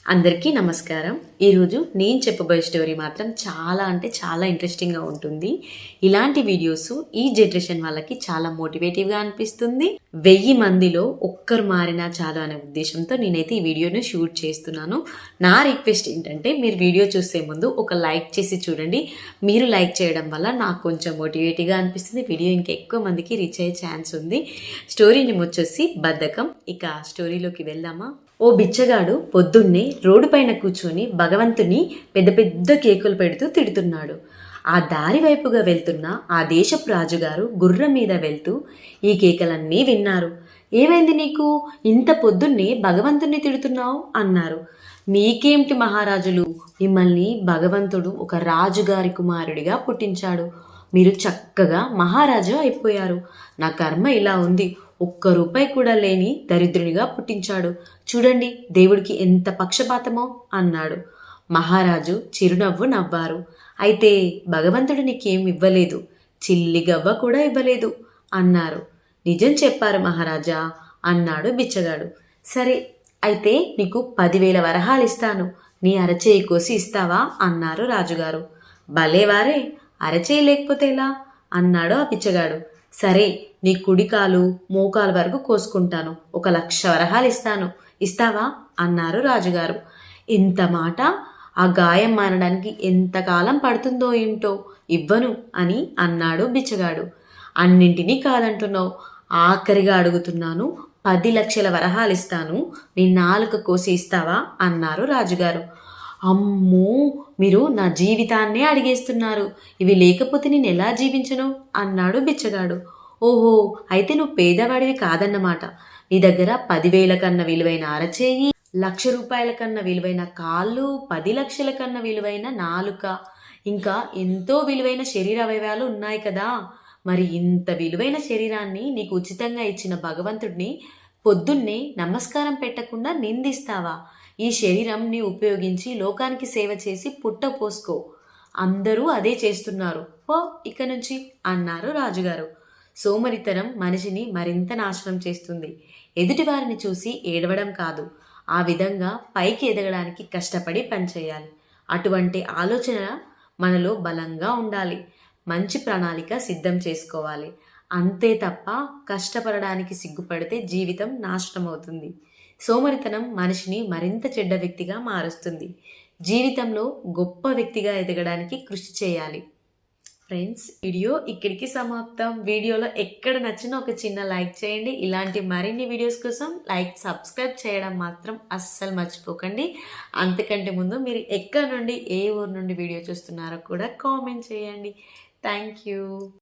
అందరికీ నమస్కారం. ఈరోజు నేను చెప్పబోయే స్టోరీ మాత్రం చాలా అంటే చాలా ఇంట్రెస్టింగ్గా ఉంటుంది. ఇలాంటి వీడియోస్ ఈ జనరేషన్ వాళ్ళకి చాలా మోటివేటివ్గా అనిపిస్తుంది. 1000 మందిలో ఒక్కరు మారినా చాలు అనే ఉద్దేశంతో నేనైతే ఈ వీడియోని షూట్ చేస్తున్నాను. నా రిక్వెస్ట్ ఏంటంటే మీరు వీడియో చూసే ముందు ఒక లైక్ చేసి చూడండి. మీరు లైక్ చేయడం వల్ల నాకు కొంచెం మోటివేటివ్గా అనిపిస్తుంది. వీడియో ఇంకా ఎక్కువ మందికి రీచ్ అయ్యే ఛాన్స్ ఉంది. స్టోరీ నేమ్ వచ్చేసి బద్ధకం. ఇక స్టోరీలోకి వెళ్దామా? ఓ బిచ్చగాడు పొద్దున్నే రోడ్డు పైన కూర్చొని భగవంతుని పెద్ద పెద్ద కేకులు పెడుతూ తిడుతున్నాడు. ఆ దారి వైపుగా వెళ్తున్న ఆ దేశపు రాజుగారు గుర్రం మీద వెళ్తూ ఈ కేకలన్నీ విన్నారు. ఏమైంది నీకు? ఇంత పొద్దున్నే భగవంతుని తిడుతున్నావు అన్నారు. మీకేమిటి మహారాజులు, మిమ్మల్ని భగవంతుడు ఒక రాజుగారి కుమారుడిగా పుట్టించాడు. మీరు చక్కగా మహారాజు అయిపోయారు. నా కర్మ ఇలా ఉంది. ఒక్క రూపాయి కూడా లేని దరిద్రునిగా పుట్టించాడు. చూడండి దేవుడికి ఎంత పక్షపాతమో అన్నాడు. మహారాజు చిరునవ్వు నవ్వారు. అయితే భగవంతుడు నీకేం ఇవ్వలేదు, చిల్లి గవ్వ కూడా ఇవ్వలేదు అన్నారు. నిజం చెప్పారు మహారాజా అన్నాడు బిచ్చగాడు. సరే అయితే నీకు 10,000 వరహాలు ఇస్తాను, నీ అరచేయి కోసి ఇస్తావా అన్నారు రాజుగారు. భలేవారే, అరచేయి లేకపోతే ఎలా అన్నాడు ఆ బిచ్చగాడు. సరే నీ కుడికాలు మోకాలు వరకు కోసుకుంటాను, 1,00,000 వరహాలు ఇస్తాను, ఇస్తావా అన్నారు రాజుగారు. ఇంత మాట! ఆ గాయం మానడానికి ఎంతకాలం పడుతుందో ఏమిటో, ఇవ్వను అని అన్నాడు బిచ్చగాడు. అన్నింటినీ కాదంటున్నావు, ఆఖరిగా అడుగుతున్నాను, 10 లక్షల వరహాలు ఇస్తాను, నీ నాలుక కోసి ఇస్తావా అన్నారు రాజుగారు. అమ్మో, మీరు నా జీవితాన్నే అడిగేస్తున్నారు, ఇవి లేకపోతే నేను ఎలా జీవించను అన్నాడు బిచ్చగాడు. ఓహో, అయితే నువ్వు పేదవాడివి కాదన్నమాట. నీ దగ్గర 10,000 కన్నా విలువైన అరచేయి, 1,00,000 రూపాయల కన్నా విలువైన కాళ్ళు, 10 లక్షల కన్నా విలువైన నాలుక, ఇంకా ఎంతో విలువైన శరీర అవయవాలు ఉన్నాయి కదా. మరి ఇంత విలువైన శరీరాన్ని నీకు ఉచితంగా ఇచ్చిన భగవంతుడిని పొద్దున్నే నమస్కారం పెట్టకుండా నిందిస్తావా? ఈ శరీరం నీ ఉపయోగించి లోకానికి సేవ చేసి పుట్ట పోసుకో. అందరూ అదే చేస్తున్నారు, ఓ ఇక నుంచి అన్నారు రాజుగారు. సోమరితనం మనిషిని మరింత నాశనం చేస్తుంది. ఎదుటివారిని చూసి ఏడవడం కాదు, ఆ విధంగా పైకి ఎదగడానికి కష్టపడి పనిచేయాలి. అటువంటి ఆలోచన మనలో బలంగా ఉండాలి. మంచి ప్రణాళిక సిద్ధం చేసుకోవాలి. అంతే తప్ప కష్టపడడానికి సిగ్గుపడితే జీవితం నాశనం అవుతుంది. సోమరితనం మనిషిని మరింత చెడ్డ వ్యక్తిగా మారుస్తుంది. జీవితంలో గొప్ప వ్యక్తిగా ఎదగడానికి కృషి చేయాలి. ఫ్రెండ్స్, వీడియో ఇక్కడికి సమాప్తం. వీడియోలో ఎక్కడ నచ్చినా ఒక చిన్న లైక్ చేయండి. ఇలాంటి మరిన్ని వీడియోస్ కోసం సబ్స్క్రైబ్ చేయడం మాత్రం అస్సలు మర్చిపోకండి. అంతకంటే ముందు మీరు ఎక్కడి నుండి ఏ ఊరు నుండి వీడియో చూస్తున్నారో కూడా కామెంట్ చేయండి. Thank you.